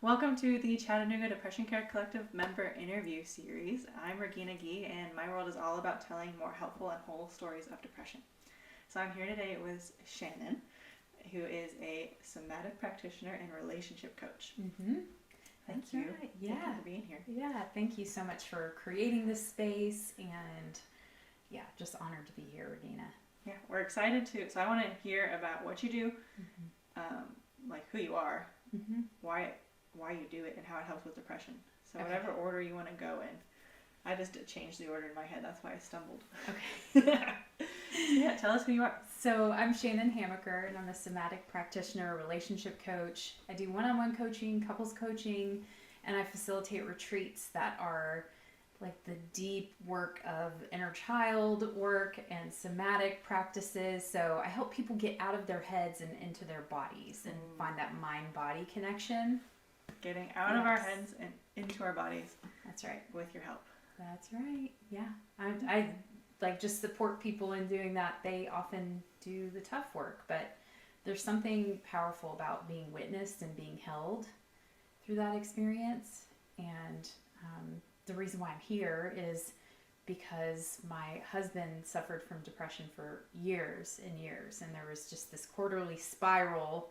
Welcome to the Chattanooga Depression Care Collective member interview series. I'm Regina Gee, and my world is all about telling more helpful and whole stories of depression. So I'm here today with Shannon, who is a somatic practitioner and relationship coach. Mm-hmm. Thank you. Right. Yeah. Thank you for being here. Yeah, thank you so much for creating this space, and just honored to be here, Regina. Yeah, we're excited too. So I want to hear about what you do, like who you are, why you do it, and how it helps with depression. So whatever order you want to go in. I just changed the order in my head. That's why I stumbled. Okay. Yeah, tell us who you are. So I'm Shannon Hamaker, and I'm a somatic practitioner, relationship coach. I do one-on-one coaching, couples coaching, and I facilitate retreats that are like the deep work of inner child work and somatic practices. So I help people get out of their heads and into their bodies and find that mind-body connection. Getting out of our heads and into our bodies. That's right. With your help. That's right. Yeah. I like just support people in doing that. They often do the tough work, but there's something powerful about being witnessed and being held through that experience. And the reason why I'm here is because my husband suffered from depression for years and years, and there was just this quarterly spiral,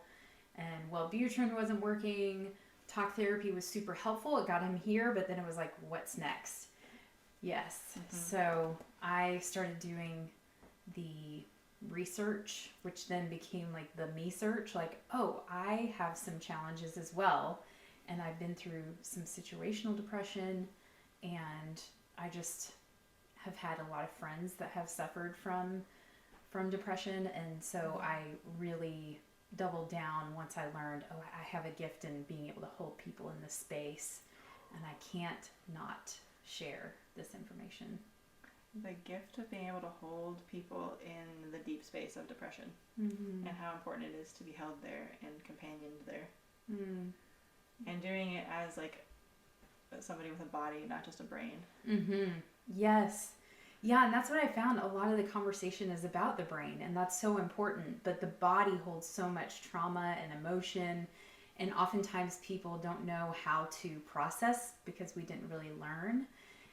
and Wellbutrin wasn't working. Talk therapy was super helpful. It got him here, but then it was like, what's next? Yes. So I started doing the research, which then became like the me search. Like, oh, I have some challenges as well. And I've been through some situational depression, and I just have had a lot of friends that have suffered from depression. And so I really doubled down once I learned, oh, I have a gift in being able to hold people in this space, and I can't not share this information. The gift of being able to hold people in the deep space of depression, and how important it is to be held there and companioned there. And doing it as like somebody with a body, not just a brain. Yes. Yeah, and that's what I found. A lot of the conversation is about the brain, and that's so important. But the body holds so much trauma and emotion, and oftentimes people don't know how to process because we didn't really learn.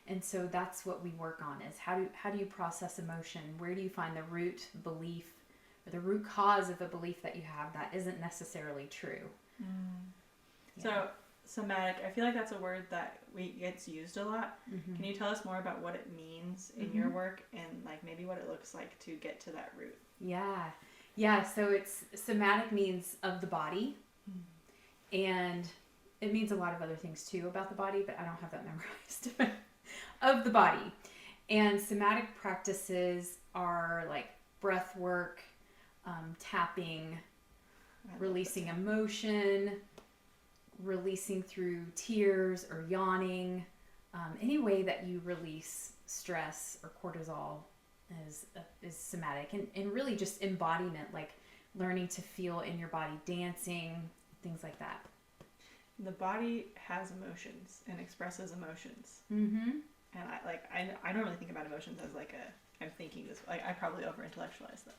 And so that's what we work on, is how do you process emotion? Where do you find the root belief or the root cause of a belief that you have that isn't necessarily true? Yeah. So somatic, I feel like that's a word that gets used a lot. Can you tell us more about what it means in your work, and like maybe what it looks like to get to that root? Yeah. So it's somatic means of the body, and it means a lot of other things too about the body, but I don't have that memorized. Of the body. And somatic practices are like breath work, tapping, releasing emotion, releasing through tears or yawning. Any way that you release stress or cortisol is somatic. And really just embodiment, like learning to feel in your body, dancing, things like that. The body has emotions and expresses emotions. And I normally think about emotions as like I'm thinking this, like I probably over-intellectualize them.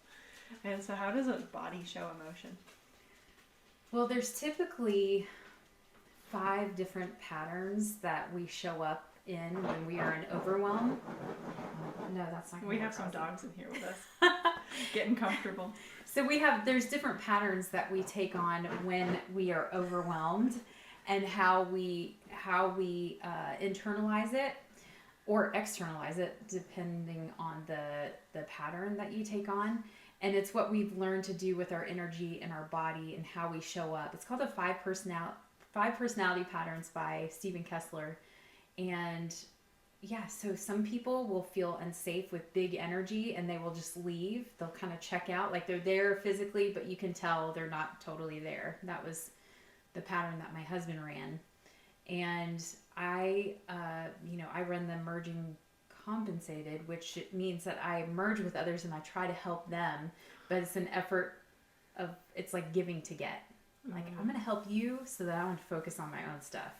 And so how does a body show emotion? Well, there's typically 5 different patterns that we show up in when we are in overwhelm. No, that's not. We have some dogs in here with us, getting comfortable. So there's different patterns that we take on when we are overwhelmed, and how we internalize it or externalize it depending on the pattern that you take on. And it's what we've learned to do with our energy and our body and how we show up. It's called the 5 personality patterns by Stephen Kessler. And so some people will feel unsafe with big energy and they will just leave. They'll kind of check out, like they're there physically, but you can tell they're not totally there. That was the pattern that my husband ran. And I run the merging compensated, which means that I merge with others and I try to help them, but it's an effort of, it's like giving to get. Like, I'm going to help you so that I don't focus on my own stuff.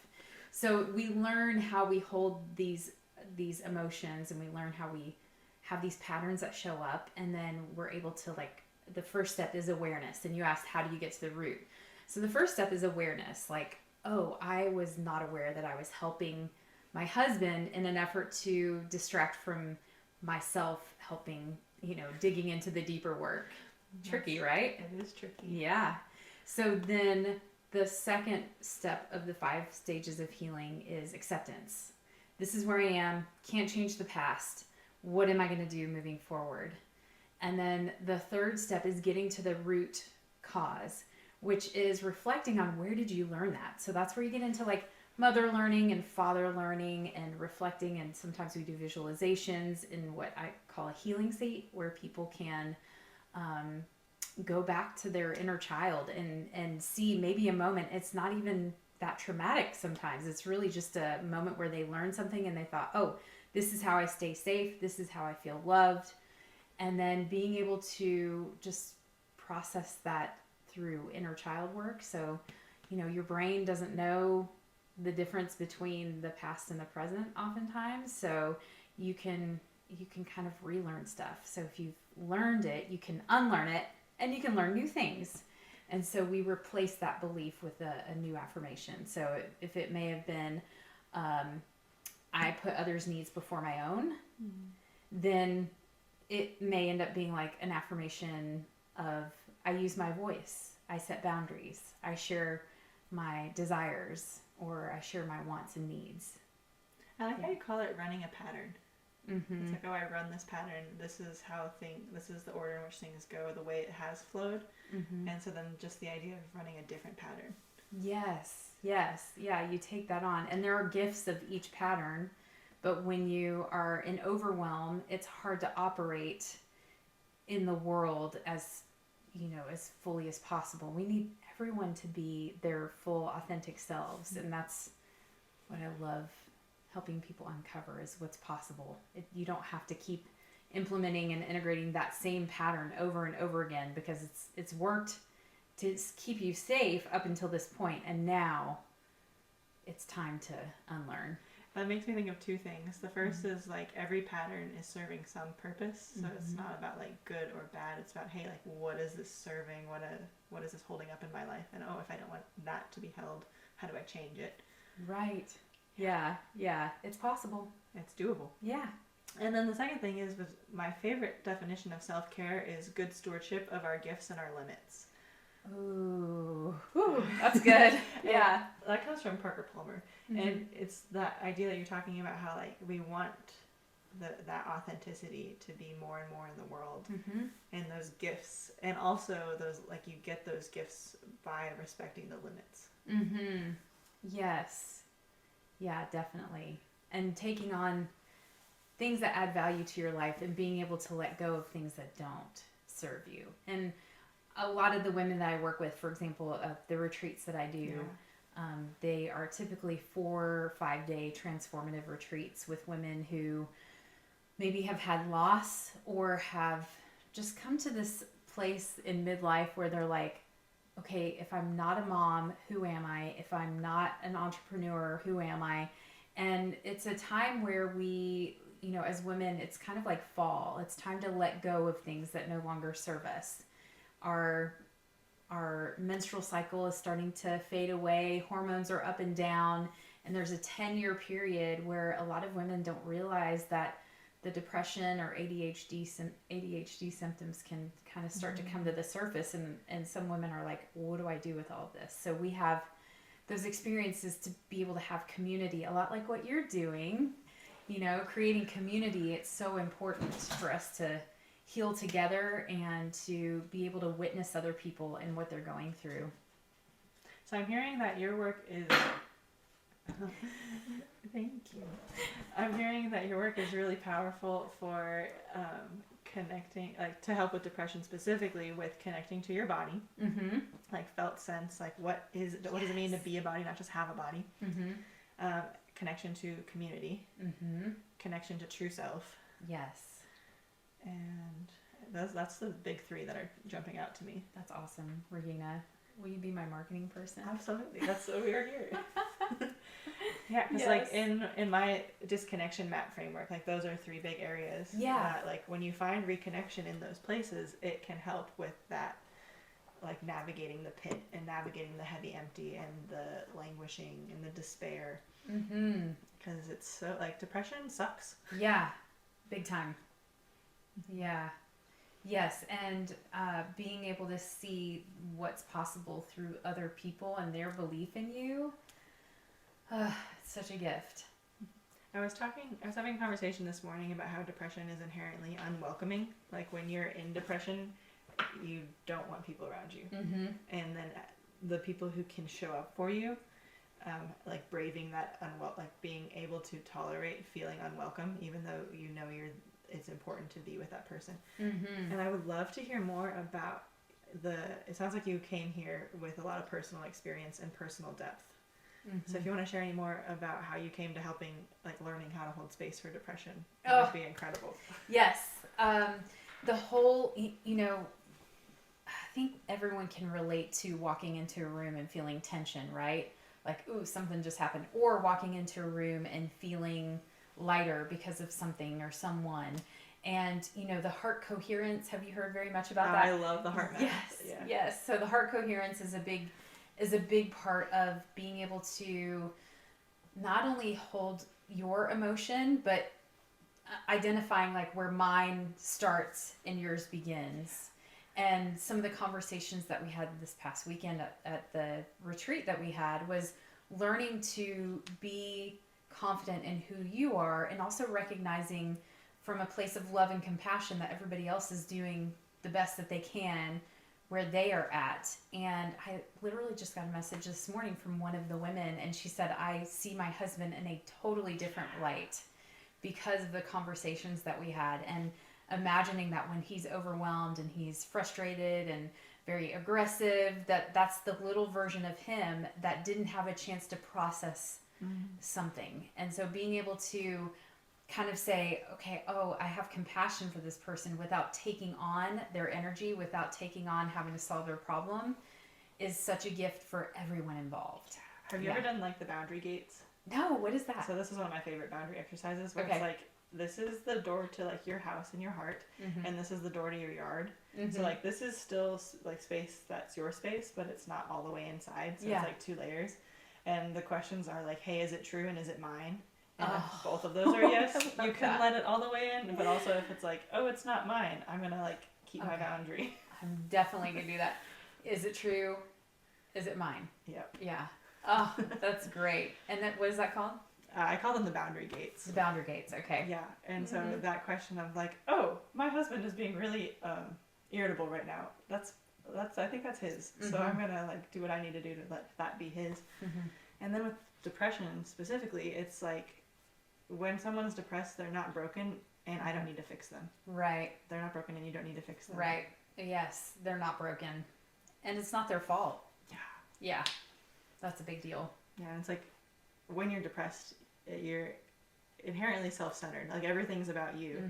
So we learn how we hold these emotions, and we learn how we have these patterns that show up, and then we're able to, like, the first step is awareness. And you asked, how do you get to the root? So the first step is awareness. Like, oh, I was not aware that I was helping my husband in an effort to distract from myself helping, digging into the deeper work. Tricky, right? It is tricky. Yeah. So then the second step of the 5 stages of healing is acceptance. This is where I am, can't change the past. What am I going to do moving forward? And then the third step is getting to the root cause, which is reflecting on where did you learn that. So that's where you get into like mother learning and father learning and reflecting. And sometimes we do visualizations in what I call a healing state, where people can go back to their inner child and see maybe a moment. It's not even that traumatic sometimes. It's really just a moment where they learned something and they thought, oh, this is how I stay safe. This is how I feel loved. And then being able to just process that through inner child work. So, your brain doesn't know the difference between the past and the present oftentimes. So you can kind of relearn stuff. So if you've learned it, you can unlearn it and you can learn new things. And so we replace that belief with a new affirmation. So if it may have been, I put others' needs before my own, then it may end up being like an affirmation of, I use my voice, I set boundaries, I share my desires, or I share my wants and needs. I like how you call it running a pattern. Mm-hmm. It's like, oh, I run this pattern. This is the order in which things go, the way it has flowed. Mm-hmm. And so then just the idea of running a different pattern. Yes. Yeah, you take that on. And there are gifts of each pattern, but when you are in overwhelm, it's hard to operate in the world as fully as possible. We need everyone to be their full authentic selves. And that's what I love helping people uncover, is what's possible. You don't have to keep implementing and integrating that same pattern over and over again, because it's worked to keep you safe up until this point, and now it's time to unlearn. That makes me think of 2 things. The first is like every pattern is serving some purpose. So it's not about like good or bad. It's about, hey, like what is this serving? What is this holding up in my life? And if I don't want that to be held, how do I change it? Right. Yeah. It's possible. It's doable. Yeah. And then the second thing is, my favorite definition of self-care is good stewardship of our gifts and our limits. Ooh, that's good. Yeah. That comes from Parker Palmer. Mm-hmm. And it's that idea that you're talking about, how like we want that authenticity to be more and more in the world. Mm-hmm. And those gifts, and also those, like, you get those gifts by respecting the limits. Mm-hmm. Yes. Yeah, definitely. And taking on things that add value to your life and being able to let go of things that don't serve you. And a lot of the women that I work with, for example, the retreats that I do, they are typically 4 or 5 day transformative retreats with women who maybe have had loss or have just come to this place in midlife where they're like, okay, if I'm not a mom, who am I? If I'm not an entrepreneur, who am I? And it's a time where we, as women, it's kind of like fall. It's time to let go of things that no longer serve us. Our menstrual cycle is starting to fade away. Hormones are up and down. And there's a 10-year period where a lot of women don't realize that the depression or ADHD symptoms can kind of start to come to the surface. And some women are like, what do I do with all of this? So we have those experiences to be able to have community, a lot like what you're doing, creating community. It's so important for us to heal together and to be able to witness other people and what they're going through. So I'm hearing that your work is... Thank you. I'm hearing that your work is really powerful for connecting, like, to help with depression specifically, with connecting to your body, like felt sense, like what does it mean to be a body, not just have a body, connection to community, connection to true self. Yes. And that's the big 3 that are jumping out to me. That's awesome. Regina, will you be my marketing person? Absolutely. That's why we are here. Yeah, because like in my disconnection map framework, like those are 3 big areas. Yeah. That, like, when you find reconnection in those places, it can help with that like navigating the pit and navigating the heavy empty and the languishing and the despair. Because it's so, like, depression sucks. Yeah, big time. Yeah. Yes, and being able to see what's possible through other people and their belief in you, it's such a gift. I was having a conversation this morning about how depression is inherently unwelcoming. Like, when you're in depression, you don't want people around you. And then the people who can show up for you, like braving that like being able to tolerate feeling unwelcome, even though you know it's important to be with that person. And I would love to hear more about it sounds like you came here with a lot of personal experience and personal depth. So if you want to share any more about how you came to helping, like, learning how to hold space for depression, that would be incredible. Yes. The whole, I think everyone can relate to walking into a room and feeling tension, right? Like, ooh, something just happened. Or walking into a room and feeling lighter because of something or someone. And, the heart coherence, have you heard very much about that? I love the heart math. Yes. So the heart coherence is a big part of being able to not only hold your emotion, but identifying, like, where mine starts and yours begins. And some of the conversations that we had this past weekend at the retreat that we had was learning to be confident in who you are, and also recognizing from a place of love and compassion that everybody else is doing the best that they can where they are at. And I literally just got a message this morning from one of the women, and she said, I see my husband in a totally different light because of the conversations that we had, and imagining that when he's overwhelmed and he's frustrated and very aggressive, that's the little version of him that didn't have a chance to process something. And so being able to kind of say, okay, I have compassion for this person without taking on their energy, without taking on having to solve their problem, is such a gift for everyone involved. Have you ever done, like, the boundary gates? No, what is that? So this is one of my favorite boundary exercises, where it's like, this is the door to, like, your house and your heart, and this is the door to your yard. So, like, this is still, like, space that's your space, but it's not all the way inside. So it's like 2 layers. And the questions are like, hey, is it true and is it mine? And if both of those are yes, you can let it all the way in. But also if it's like, oh, it's not mine, I'm going to, like, keep my boundary. I'm definitely going to do that. Is it true? Is it mine? Yep. Yeah. Oh, that's great. And then what is that called? I call them the boundary gates. The boundary gates, okay. Yeah. And so that question of, like, oh, my husband is being really irritable right now. I think that's his. So I'm going to, like, do what I need to do to let that be his. And then with depression specifically, it's like, when someone's depressed, they're not broken, and I don't need to fix them. Right. They're not broken, and you don't need to fix them. Right. Yes, they're not broken. And it's not their fault. Yeah. Yeah. That's a big deal. Yeah, and it's like, when you're depressed, you're inherently self-centered. Like, everything's about you.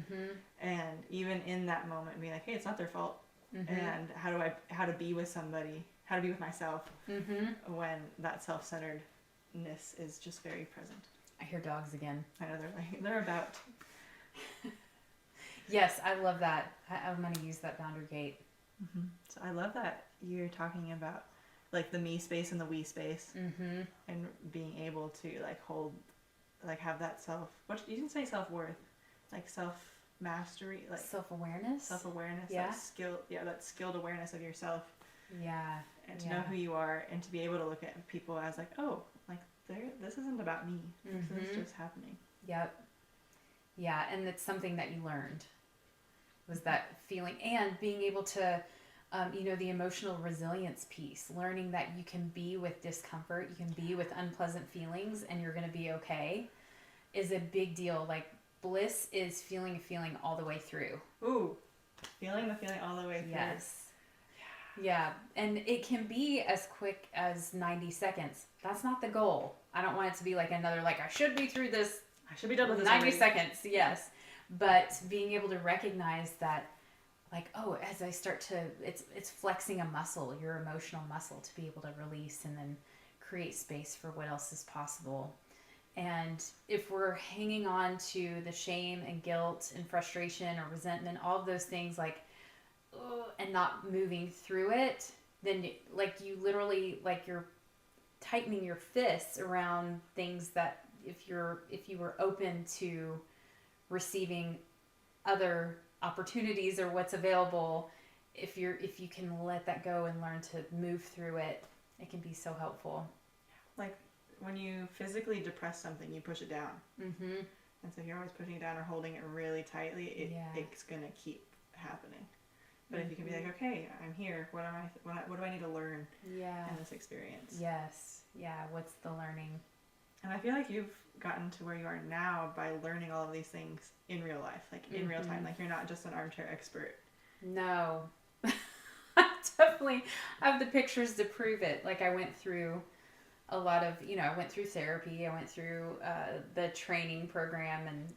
And even in that moment, being like, hey, it's not their fault. And how to be with somebody, how to be with myself when that self-centeredness is just very present. I hear dogs again. I know they're about. Yes, I love that. I'm going to use that boundary gate. So I love that you're talking about, like, the me space and the we space, and being able to, like, hold, like, have that what you can say, self-worth, like, self-mastery, like self-awareness, that skill, that skilled awareness of yourself, and to know who you are, and to be able to look at people as, like, oh, like, this isn't about me, this is just happening. Yep. Yeah, and it's something that you learned, was that feeling, and being able to the emotional resilience piece, learning that you can be with discomfort, you can be with unpleasant feelings, and you're going to be okay, is a big deal. Like, bliss is feeling a feeling all the way through. Ooh, feeling the feeling all the way through. Yes. Yeah, and it can be as quick as 90 seconds. That's not the goal. I don't want it to be like another, like, I should be through this. I should be done with this 90 already. seconds, yes. But being able to recognize that, like, as I start to, it's flexing a muscle, your emotional muscle, to be able to release and then create space for what else is possible. And if we're hanging on to the shame and guilt and frustration or resentment, all of those things, like, and not moving through it, then you literally, you're tightening your fists around things that if you were open to receiving other opportunities or what's available, if you can let that go and learn to move through it, it can be so helpful. Like when you physically depress something, you push it down. Mm-hmm. And so if you're always pushing it down or holding it really tightly, it's going to keep happening. But if you can be like, okay, I'm here. What do I need to learn in this experience? Yes. Yeah. What's the learning? And I feel like you've gotten to where you are now by learning all of these things in real life, like in real time. Like you're not just an armchair expert. No. I definitely have the pictures to prove it. Like I went through a lot of, I went through therapy. I went through the training program and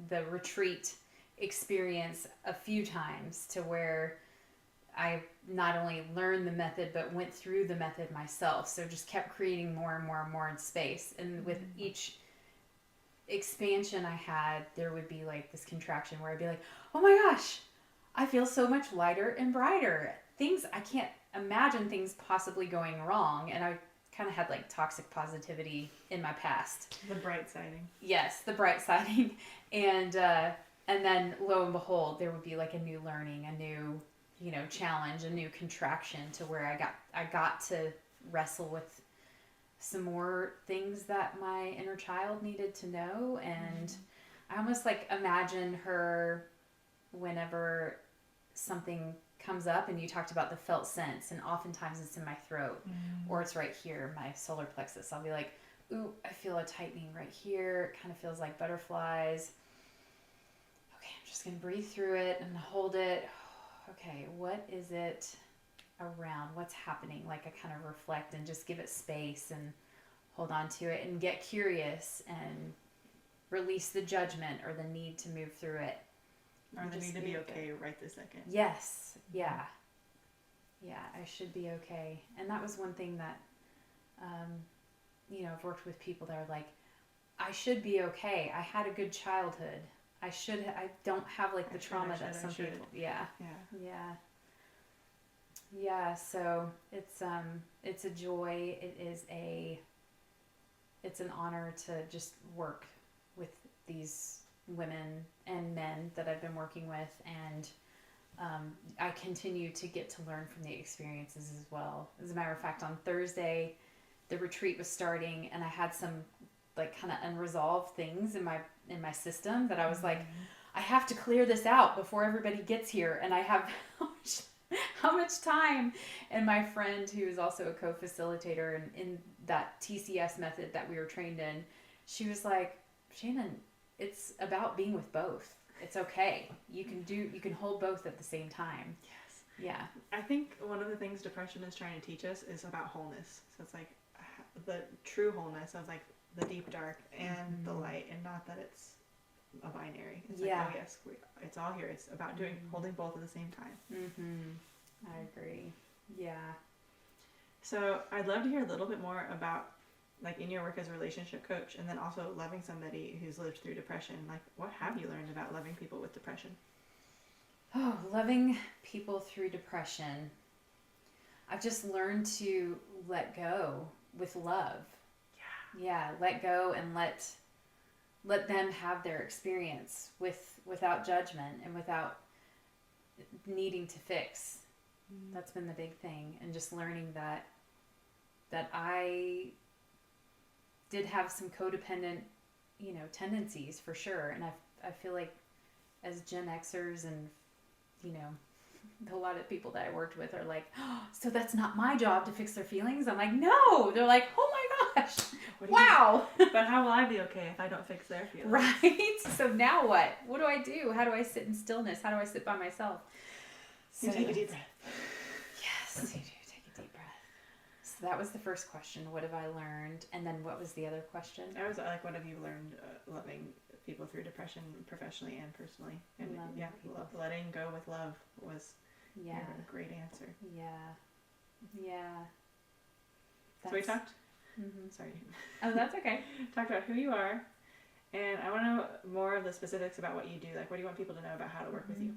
the retreat experience a few times to where I not only learned the method but went through the method myself. So just kept creating more and more and more in space. And with each expansion I had, there would be like this contraction where I'd be like, oh my gosh, I feel so much lighter and brighter. I can't imagine things possibly going wrong. And I kind of had like toxic positivity in my past. The bright siding. Yes, the bright siding. And then lo and behold, there would be like a new learning, a new, challenge, a new contraction to where I got to wrestle with some more things that my inner child needed to know. And I almost like imagine her whenever something comes up, and you talked about the felt sense, and oftentimes it's in my throat or it's right here, my solar plexus. I'll be like, ooh, I feel a tightening right here. It kind of feels like butterflies. Okay, I'm just going to breathe through it and hold it. Okay, what is it around? What's happening? Like I kind of reflect and just give it space and hold on to it and get curious and release the judgment or the need to move through it. Or the need to be okay right this second. Yes. Yeah. Yeah, I should be okay. And that was one thing that, I've worked with people that are like, I should be okay. I had a good childhood. I don't have like the trauma that some people. Yeah. So it's a joy. It's an honor to just work with these women and men that I've been working with, and I continue to get to learn from the experiences as well. As a matter of fact, on Thursday, the retreat was starting, and I had some like kind of unresolved things in my system that I was like, I have to clear this out before everybody gets here, and I have how much time. And my friend, who is also a co-facilitator and in that TCS method that we were trained in, she was like, Shannon, it's about being with both. It's okay. You can hold both at the same time. Yes. Yeah. I think one of the things depression is trying to teach us is about wholeness. So it's like the true wholeness of like the deep dark and the light, and not that it's a binary. It's like, oh yes, it's all here. It's about holding both at the same time. I agree. Yeah. So I'd love to hear a little bit more about, like, in your work as a relationship coach, and then also loving somebody who's lived through depression. Like, what have you learned about loving people with depression? Oh, loving people through depression. I've just learned to let go with love. Yeah, let go and let them have their experience without judgment and without needing to fix. That's been the big thing. And just learning that I did have some codependent, tendencies for sure. And I feel like as Gen Xers and, a lot of people that I worked with are like, oh, so that's not my job to fix their feelings. I'm like, no. They're like, oh my gosh, wow. But how will I be okay if I don't fix their feelings? Right. So now what? What do I do? How do I sit in stillness? How do I sit by myself? You take a deep breath. Yes, you do. Take a deep breath. So that was the first question. What have I learned? And then what was the other question? I was like, what have you learned loving people through depression professionally and personally? And letting go with love was a great answer. Yeah. So we talked. Sorry. Oh, that's okay. Talked about who you are, and I want to know more of the specifics about what you do. Like, what do you want people to know about how to work with you?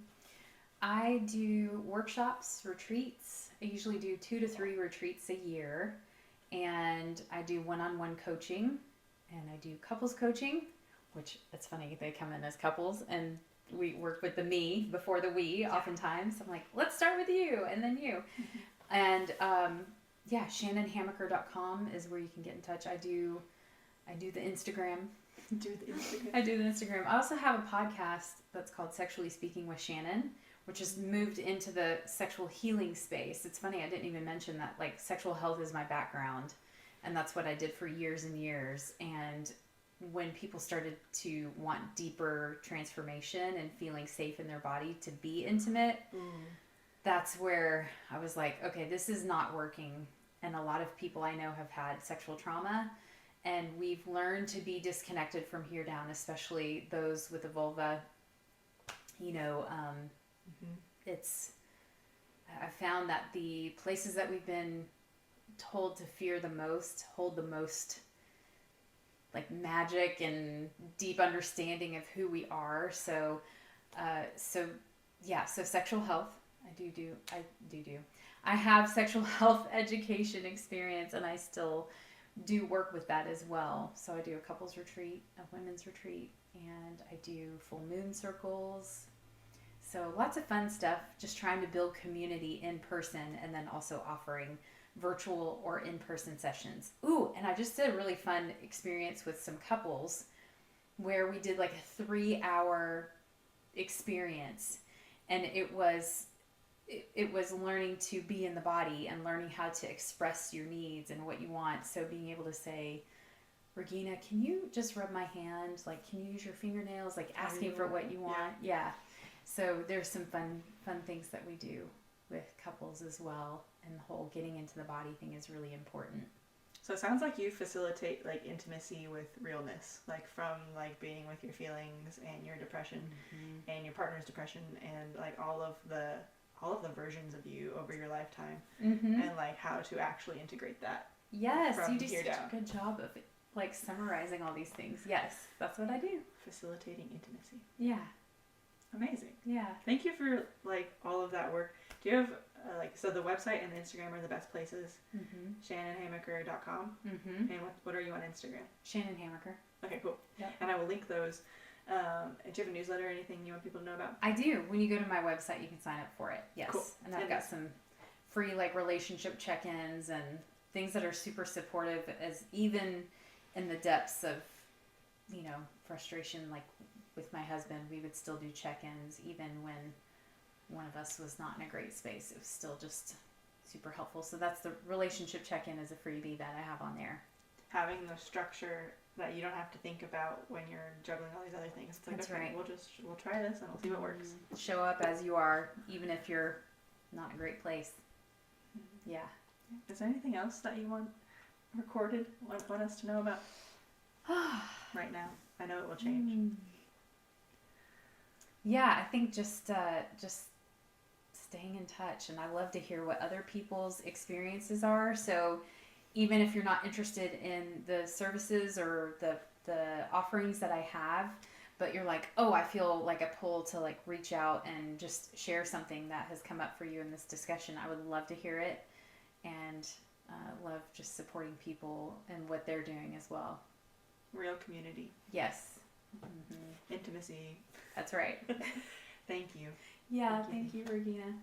I do workshops, retreats. I usually do 2 to 3 retreats a year. And I do one-on-one coaching. And I do couples coaching, which it's funny, they come in as couples and we work with the me before the we oftentimes. I'm like, let's start with you and then you. And shannonhamaker.com is where you can get in touch. I do the Instagram. I do the Instagram. I also have a podcast that's called Sexually Speaking with Shannon, which has moved into the sexual healing space. It's funny, I didn't even mention that, like, sexual health is my background, and that's what I did for years and years. And when people started to want deeper transformation and feeling safe in their body to be intimate, that's where I was like, okay, this is not working. And a lot of people I know have had sexual trauma, and we've learned to be disconnected from here down, especially those with a vulva. I found that the places that we've been told to fear the most hold the most, like, magic and deep understanding of who we are. So sexual health, I have sexual health education experience, and I still do work with that as well. So I do a couples retreat, a women's retreat, and I do full moon circles. So lots of fun stuff, just trying to build community in person, and then also offering virtual or in-person sessions. Ooh, and I just did a really fun experience with some couples where we did like a 3-hour experience, and it was learning to be in the body and learning how to express your needs and what you want. So being able to say, Regina, can you just rub my hand? Like, can you use your fingernails? Like, asking for what you want. Yeah. So there's some fun things that we do with couples as well. And the whole getting into the body thing is really important. So it sounds like you facilitate, like, intimacy with realness, like, from, like, being with your feelings and your depression and your partner's depression and, like, all of the versions of you over your lifetime, and, like, how to actually integrate that. Yes, you do such a good job of, like, summarizing all these things. Yes, that's what I do. Facilitating intimacy. Yeah. Amazing. Yeah. Thank you for, like, all of that work. Do you have, so the website and the Instagram are the best places? ShannonHamaker.com. And what are you on Instagram? Shannon Hamaker. Okay, cool. Yep. And I will link those. Do you have a newsletter or anything you want people to know about? I do. When you go to my website, you can sign up for it. Yes. Cool. And I've got some free, like, relationship check-ins and things that are super supportive, as even in the depths of, frustration, like with my husband, we would still do check-ins even when one of us was not in a great space. It was still just super helpful. So that's the relationship check-in, is a freebie that I have on there. Having the structure that you don't have to think about when you're juggling all these other things. It's like, that's okay, right. We'll try this and we'll see what works. Show up as you are, even if you're not in a great place. Yeah. Is there anything else that you want recorded, want us to know about right now? I know it will change. Yeah, I think just staying in touch, and I love to hear what other people's experiences are. So even if you're not interested in the services or the offerings that I have, but you're like, oh, I feel like a pull to, like, reach out and just share something that has come up for you in this discussion, I would love to hear it, and love just supporting people and what they're doing as well. Real community. Yes. Intimacy. That's right. Thank you. Yeah, thank you, Regina.